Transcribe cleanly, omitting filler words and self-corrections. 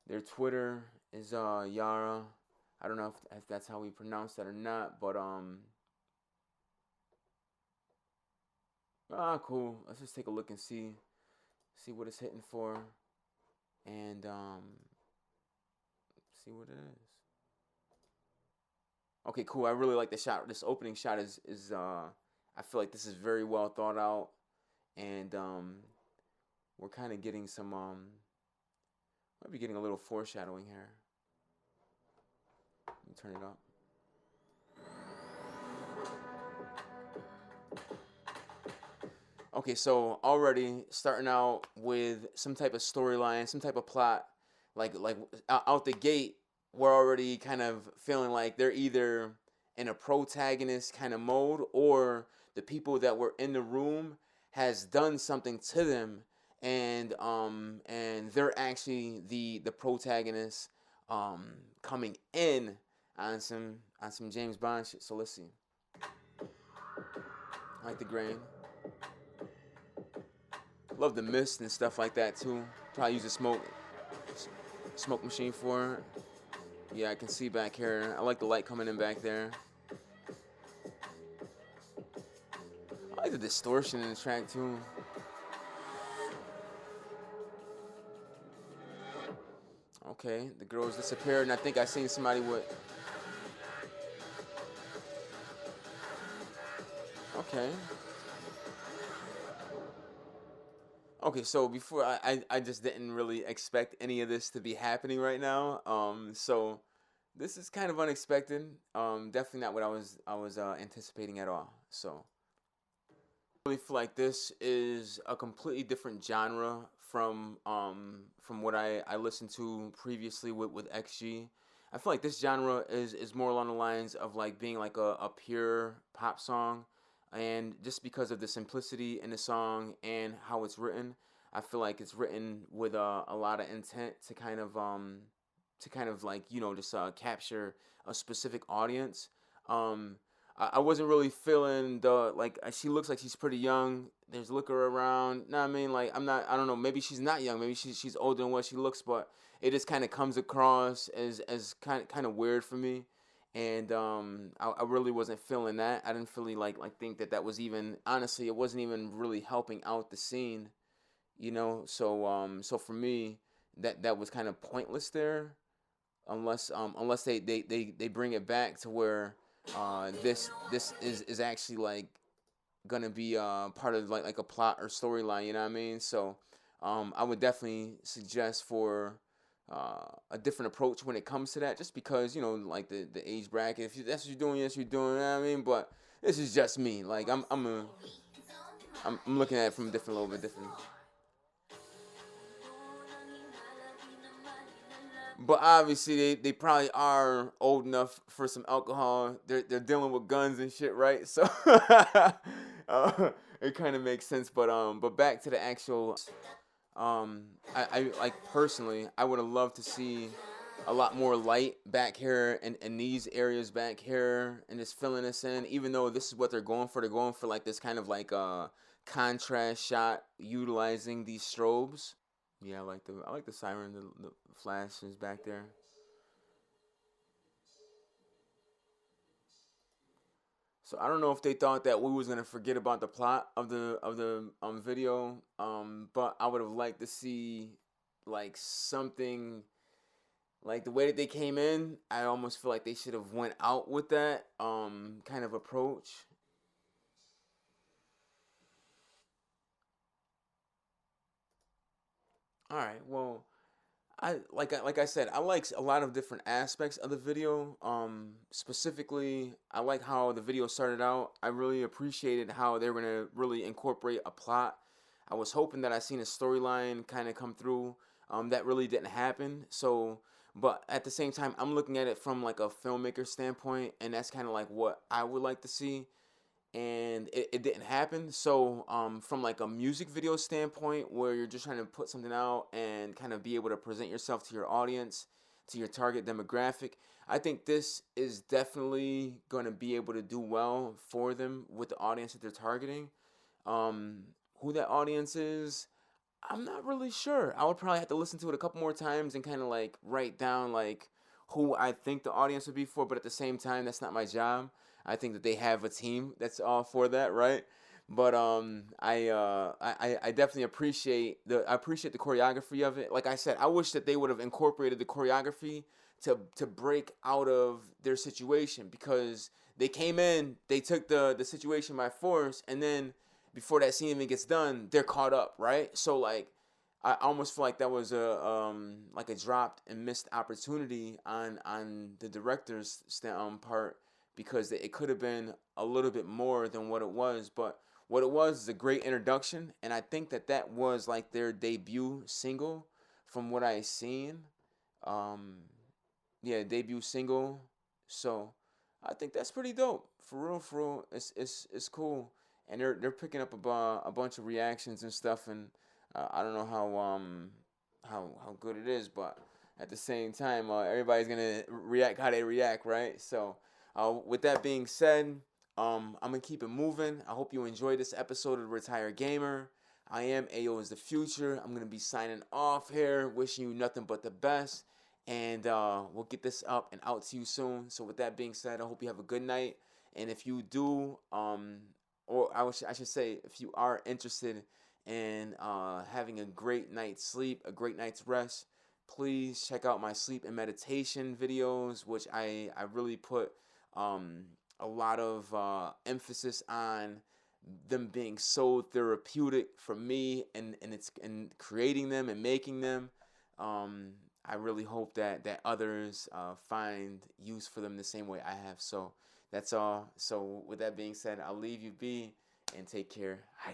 Their Twitter is Yara. I don't know if that's how we pronounce that or not, but cool. Let's just take a look and see what it's hitting for, and see what it is. Okay, cool. I really like the shot. This opening shot is I feel like this is very well thought out, and we're kind of getting some might be getting a little foreshadowing here. Let me turn it up. Okay, so already starting out with some type of storyline, some type of plot, like out the gate, we're already kind of feeling like they're either in a protagonist kind of mode, or the people that were in the room has done something to them, and they're actually the protagonist coming in on some James Bond shit. So let's see. I like the grain. Love the mist and stuff like that too. Probably use a smoke machine for it. Yeah, I can see back here. I like the light coming in back there. I like the distortion in the track too. Okay, the girls disappeared, and I think I seen somebody with. Okay. Okay, so before I just didn't really expect any of this to be happening right now. So this is kind of unexpected. Definitely not what I was anticipating at all. So I really feel like this is a completely different genre from what I listened to previously with XG. I feel like this genre is more along the lines of like being like a pure pop song, and just because of the simplicity in the song and how it's written, I feel like it's written with a lot of intent to kind of like just capture a specific audience. Um, I wasn't really feeling the like she looks like she's pretty young. There's liquor around. No, I mean like I don't know. Maybe she's not young. Maybe she's older than what she looks, but it just kind of comes across as kind of weird for me, and I really wasn't feeling that. I didn't really like think that was even honestly it wasn't even really helping out the scene, so for me that was kind of pointless there, unless they bring it back to where this is actually like gonna be part of like a plot or storyline. You know what I mean? So I would definitely suggest for a different approach when it comes to that, just because like the age bracket. If that's what you're doing, yes, you're doing. You know what I mean? But this is just me. Like I'm looking at it from a little bit different. But obviously they probably are old enough for some alcohol. They're dealing with guns and shit, right? So it kind of makes sense. But back to the actual. I like personally, I would have loved to see a lot more light back here in these areas back here, and just filling this in. Even though this is what they're going for like this kind of like contrast shot utilizing these strobes. Yeah, I like the siren, the flash is back there. So I don't know if they thought that we was gonna forget about the plot of the video, but I would have liked to see like something like the way that they came in. I almost feel like they should have went out with that kind of approach. All right, well, like I said, I like a lot of different aspects of the video. Specifically, I like how the video started out. I really appreciated how they were gonna really incorporate a plot. I was hoping that I seen a storyline kind of come through. That really didn't happen. So, but at the same time, I'm looking at it from like a filmmaker standpoint, and that's kind of like what I would like to see, and it didn't happen. So from like a music video standpoint, where you're just trying to put something out and kind of be able to present yourself to your audience, to your target demographic, I think this is definitely going to be able to do well for them with the audience that they're targeting. um, who that audience is, I'm not really sure. I would probably have to listen to it a couple more times and kind of like write down like who I think the audience would be for. But at the same time, that's not my job. I think that they have a team that's all for that, right? But I definitely appreciate the choreography of it. Like I said, I wish that they would have incorporated the choreography to break out of their situation, because they came in, they took the situation by force, and then before that scene even gets done, they're caught up, right? So like, I almost feel like that was a dropped and missed opportunity on the director's part, because it could have been a little bit more than what it was. But what it was is a great introduction, and I think that that was like their debut single, from what I seen. Um, yeah, debut single. So I think that's pretty dope. For real, it's cool, and they're picking up a bunch of reactions and stuff, and I don't know how good it is, but at the same time, everybody's gonna react how they react, right? So, with that being said, I'm gonna keep it moving. I hope you enjoyed this episode of Retired Gamer. I am AO is the future. I'm gonna be signing off here, wishing you nothing but the best, and we'll get this up and out to you soon. So, with that being said, I hope you have a good night, and if you do, or I should say, if you are interested in having a great night's sleep, a great night's rest, please check out my sleep and meditation videos, which I really put a lot of emphasis on them being so therapeutic for me, and it's and creating them and making them. I really hope that others find use for them the same way I have. So that's all. So with that being said, I'll leave you be and take care. Hi.